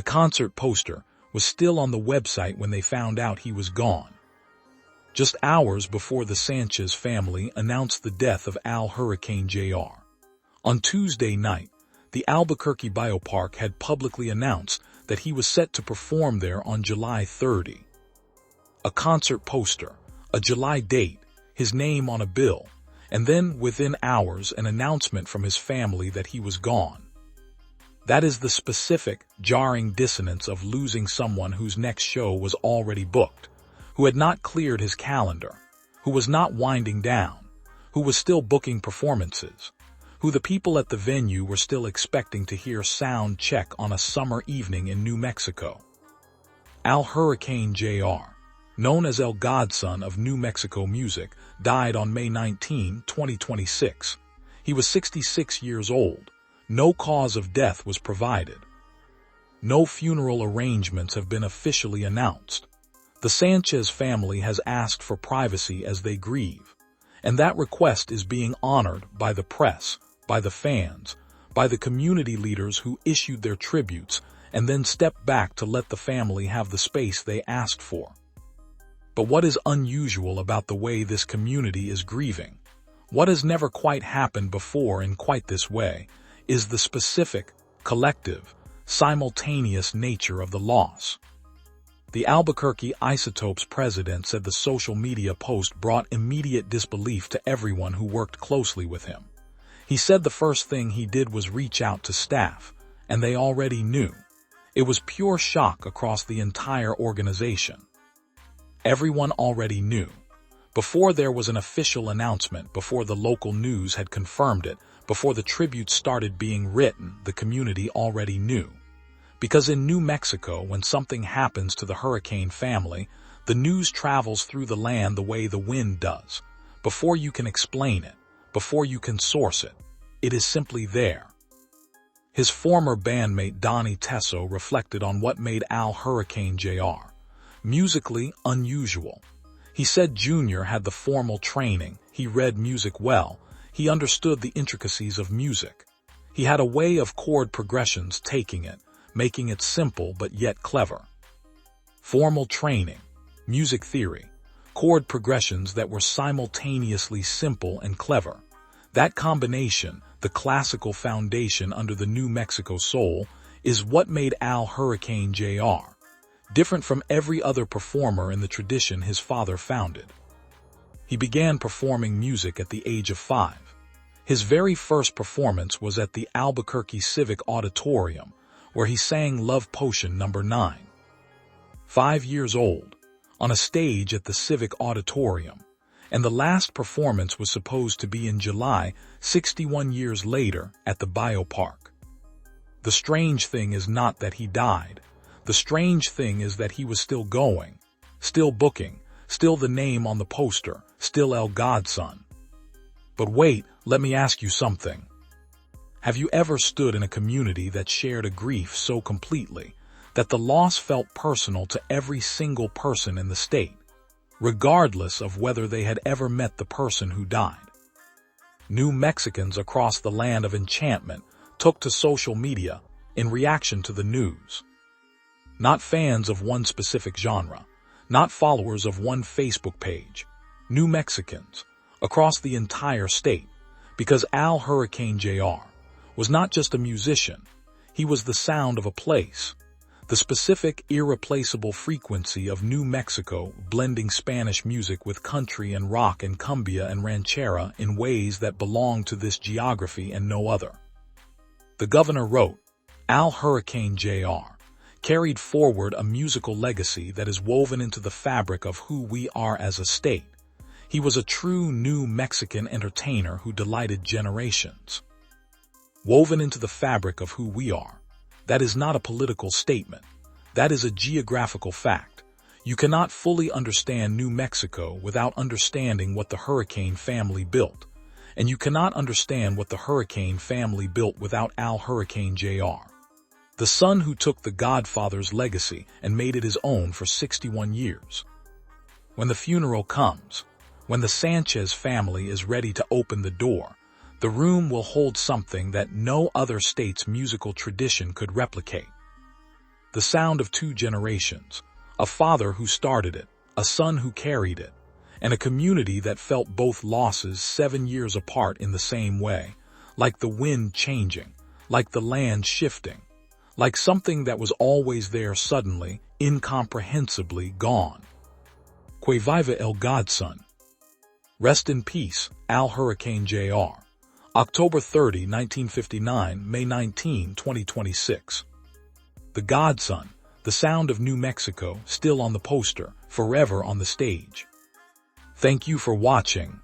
The concert poster was still on the website when they found out he was gone. Just hours before the Sanchez family announced the death of Al Hurricane Jr. On Tuesday night, the Albuquerque Biopark had publicly announced that he was set to perform there on July 30. A concert poster, a July date, his name on a bill, and then within hours an announcement from his family that he was gone. That is the specific, jarring dissonance of losing someone whose next show was already booked, who had not cleared his calendar, who was not winding down, who was still booking performances, who the people at the venue were still expecting to hear sound check on a summer evening in New Mexico. Al Hurricane Jr., known as El Godson of New Mexico Music, died on May 19, 2026. He was 66 years old. No cause of death was provided. No funeral arrangements have been officially announced. The Sanchez family has asked for privacy as they grieve, and that request is being honored by the press, by the fans, by the community leaders who issued their tributes and then stepped back to let the family have the space they asked for. But what is unusual about the way this community is grieving, what has never quite happened before in quite this way, is the specific, collective, simultaneous nature of the loss. The Albuquerque Isotopes president said the social media post brought immediate disbelief to everyone who worked closely with him. He said the first thing he did was reach out to staff, and they already knew. It was pure shock across the entire organization. Everyone already knew. Before there was an official announcement, before the local news had confirmed it, before the tributes started being written, the community already knew. Because in New Mexico, when something happens to the Hurricane family, the news travels through the land the way the wind does. Before you can explain it, before you can source it, it is simply there. His former bandmate Donnie Tesso reflected on what made Al Hurricane Jr. musically unusual. He said Jr. had the formal training, he read music well, he understood the intricacies of music. He had a way of chord progressions, taking it, making it simple but yet clever. Formal training, music theory, chord progressions that were simultaneously simple and clever. That combination, the classical foundation under the New Mexico soul, is what made Al Hurricane Jr. different from every other performer in the tradition his father founded. He began performing music at the age of 5. His very first performance was at the Albuquerque Civic Auditorium, where he sang Love Potion No. 9. 5 years old, on a stage at the Civic Auditorium, and the last performance was supposed to be in July, 61 years later, at the Biopark. The strange thing is not that he died. The strange thing is that he was still going, still booking, still the name on the poster, still El Godson. But wait, let me ask you something. Have you ever stood in a community that shared a grief so completely that the loss felt personal to every single person in the state, regardless of whether they had ever met the person who died? New Mexicans across the land of enchantment took to social media in reaction to the news. Not fans of one specific genre, not followers of one Facebook page. New Mexicans across the entire state, because Al Hurricane Jr. was not just a musician, he was the sound of a place. The specific, irreplaceable frequency of New Mexico, blending Spanish music with country and rock and cumbia and ranchera in ways that belong to this geography and no other. The governor wrote, Al Hurricane Jr. carried forward a musical legacy that is woven into the fabric of who we are as a state. He was a true New Mexican entertainer who delighted generations. Woven into the fabric of who we are. That is not a political statement. That is a geographical fact. You cannot fully understand New Mexico without understanding what the Hurricane family built. And you cannot understand what the Hurricane family built without Al Hurricane Jr., the son who took the Godfather's legacy and made it his own for 61 years. When the funeral comes, when the Sanchez family is ready to open the door, the room will hold something that no other state's musical tradition could replicate. the sound of two generations, a father who started it, a son who carried it, and a community that felt both losses 7 years apart in the same way, like the wind changing, like the land shifting, like something that was always there suddenly, incomprehensibly gone. Que viva el Godson. Rest in peace, Al Hurricane Jr. October 30, 1959, May 19, 2026. The Godson, the sound of New Mexico, still on the poster, forever on the stage. Thank you for watching.